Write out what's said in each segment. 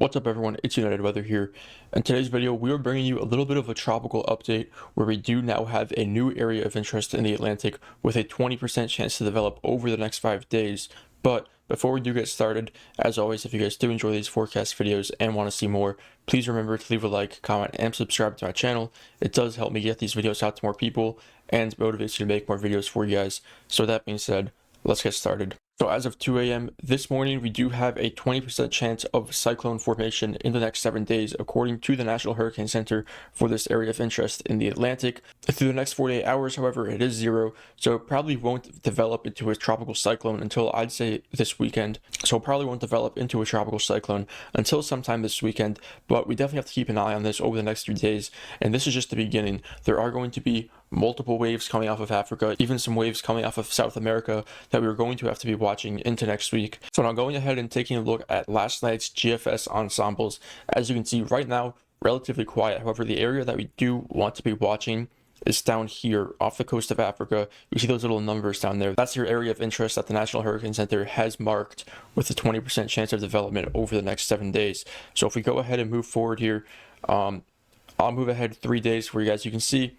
What's up everyone, it's United Weather here. In today's video, we are bringing you a little bit of a tropical update where we do now have a new area of interest in the Atlantic with a 20% chance to develop over the next 5 days. But before we do get started, as always, if you guys do enjoy these forecast videos and want to see more, please remember to leave a like, comment, and subscribe to my channel. It does help me get these videos out to more people and motivates you to make more videos for you guys. So that being said, let's get started. So as of 2 a.m. this morning, we do have a 20% chance of cyclone formation in the next 7 days, according to the National Hurricane Center for this area of interest in the Atlantic. Through the next 48 hours, however, it is zero, so it probably won't develop into a tropical cyclone until I'd say this weekend. So it probably won't develop into a tropical cyclone until sometime this weekend, but we definitely have to keep an eye on this over the next 3 days. And this is just the beginning. There are going to be multiple waves coming off of Africa, even some waves coming off of South America that we're going to have to be watching into next week. So now going ahead and taking a look at last night's GFS ensembles, as you can see right now, relatively quiet. However, the area that we do want to be watching is down here off the coast of Africa. You see those little numbers down there. That's your area of interest that the National Hurricane Center has marked with a 20% chance of development over the next 7 days. So if we go ahead and move forward here, I'll move ahead 3 days for you guys. You can see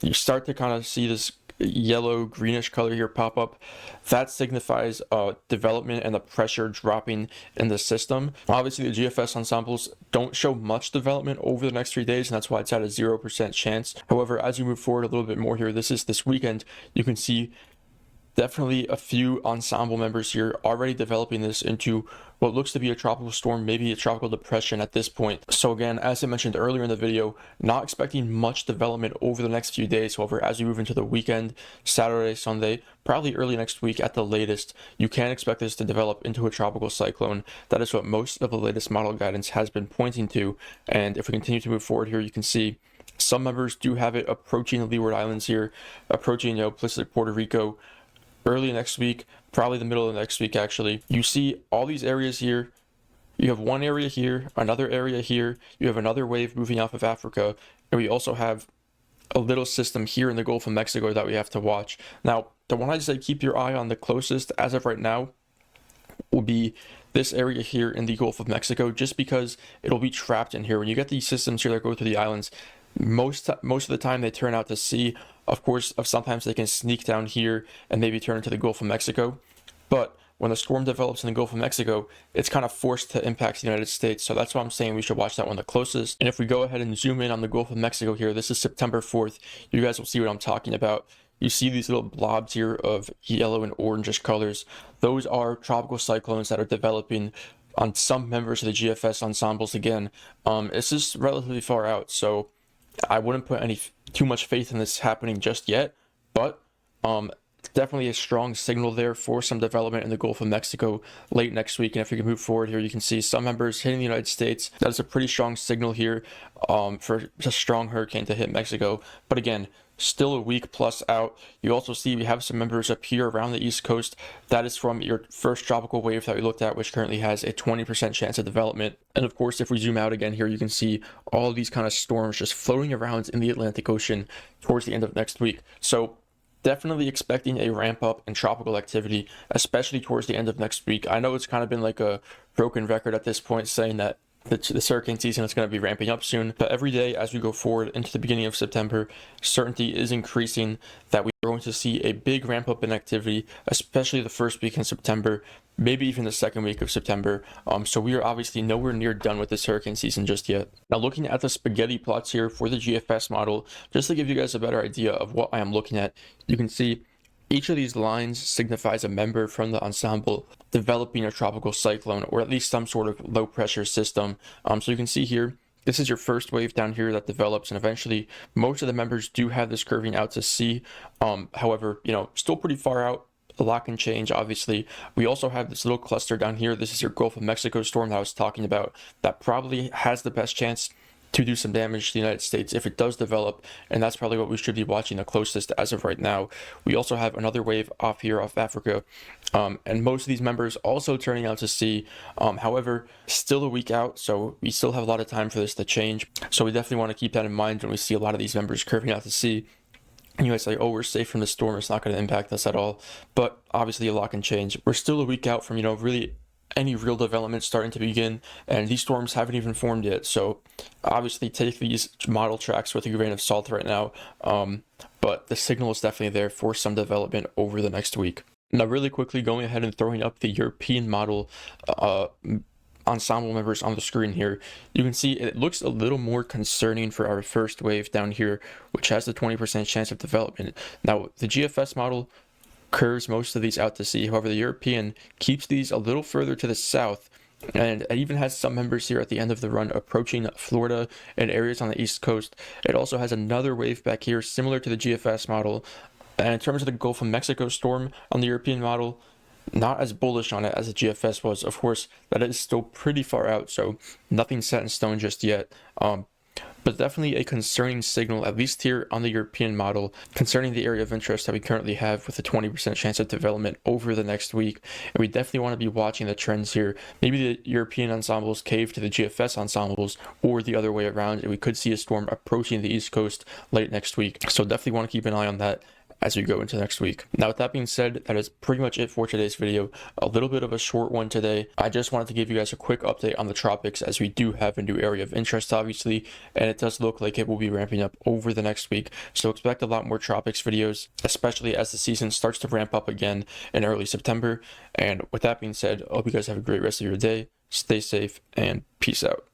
you start to kind of see this yellow greenish color here pop up. That signifies development and the pressure dropping in the system. Obviously the GFS ensembles don't show much development over the next 3 days, and that's why it's at a 0% chance. However, as you move forward a little bit more here, this weekend, you can see definitely a few ensemble members here already developing this into what looks to be a tropical storm, maybe a tropical depression at this point. So again, as I mentioned earlier in the video, not expecting much development over the next few days. However, as we move into the weekend, Saturday, Sunday, probably early next week at the latest, you can expect this to develop into a tropical cyclone. That is what most of the latest model guidance has been pointing to. And if we continue to move forward here, you can see some members do have it approaching the Leeward Islands here, approaching, places like Puerto Rico, early next week, probably the middle of next week actually. You see all these areas here. You have one area here, another area here, you have another wave moving off of Africa, and we also have a little system here in the Gulf of Mexico that we have to watch. Now, the one I say keep your eye on the closest as of right now will be this area here in the Gulf of Mexico, just because it'll be trapped in here. When you get these systems here that go through the islands, most of the time they turn out to sea. Of course, sometimes they can sneak down here and maybe turn into the Gulf of Mexico. But when the storm develops in the Gulf of Mexico, it's kind of forced to impact the United States. So that's why I'm saying we should watch that one the closest. And if we go ahead and zoom in on the Gulf of Mexico here, this is September 4th. You guys will see what I'm talking about. You see these little blobs here of yellow and orangish colors. Those are tropical cyclones that are developing on some members of the GFS ensembles again. It's just relatively far out, so I wouldn't put too much faith in this happening just yet, but definitely a strong signal there for some development in the Gulf of Mexico late next week. And if we can move forward here, you can see some members hitting the United States. That is a pretty strong signal here for a strong hurricane to hit Mexico. But again, still a week plus out. You also see we have some members up here around the East Coast. That is from your first tropical wave that we looked at, which currently has a 20% chance of development. And of course, if we zoom out again here, you can see all these kind of storms just floating around in the Atlantic Ocean towards the end of next week. So definitely expecting a ramp up in tropical activity, especially towards the end of next week. I know it's kind of been like a broken record at this point saying that this hurricane season is going to be ramping up soon, but every day as we go forward into the beginning of September, certainty is increasing that we're going to see a big ramp up in activity, especially the first week in September, maybe even the second week of September. So we are obviously nowhere near done with this hurricane season just yet. Now looking at the spaghetti plots here for the GFS model, just to give you guys a better idea of what I am looking at, you can see each of these lines signifies a member from the ensemble developing a tropical cyclone, or at least some sort of low pressure system. So you can see here, this is your first wave down here that develops, and eventually most of the members do have this curving out to sea. However, still pretty far out. A lot can change, obviously. We also have this little cluster down here. This is your Gulf of Mexico storm that I was talking about that probably has the best chance to do some damage to the United States if it does develop, and that's probably what we should be watching the closest as of right now. We also have another wave off here off Africa, and most of these members also turning out to sea. However, still a week out, so we still have a lot of time for this to change. So we definitely want to keep that in mind when we see a lot of these members curving out to sea. And you guys say, oh, we're safe from the storm, it's not going to impact us at all. But obviously a lot can change. We're still a week out from, really any real development starting to begin, and these storms haven't even formed yet. So obviously take these model tracks with a grain of salt right now, but the signal is definitely there for some development over the next week. Now, really quickly, going ahead and throwing up the European model ensemble members on the screen here, you can see it looks a little more concerning for our first wave down here, which has the 20% chance of development. Now, the GFS model curves most of these out to sea. However, the European keeps these a little further to the south, and it even has some members here at the end of the run approaching Florida and areas on the east coast. It also has another wave back here similar to the GFS model. And in terms of the Gulf of Mexico storm on the European model, not as bullish on it as the GFS was. Of course, that is still pretty far out, so nothing set in stone just yet. But definitely a concerning signal, at least here on the European model, concerning the area of interest that we currently have with a 20% chance of development over the next week. And we definitely want to be watching the trends here. Maybe the European ensembles cave to the GFS ensembles, or the other way around, and we could see a storm approaching the East Coast late next week. So definitely want to keep an eye on that as we go into next week. Now, with that being said, that is pretty much it for today's video. A little bit of a short one today. I just wanted to give you guys a quick update on the tropics, as we do have a new area of interest, obviously, and it does look like it will be ramping up over the next week. So expect a lot more tropics videos, especially as the season starts to ramp up again in early September. And with that being said, I hope you guys have a great rest of your day. Stay safe and peace out.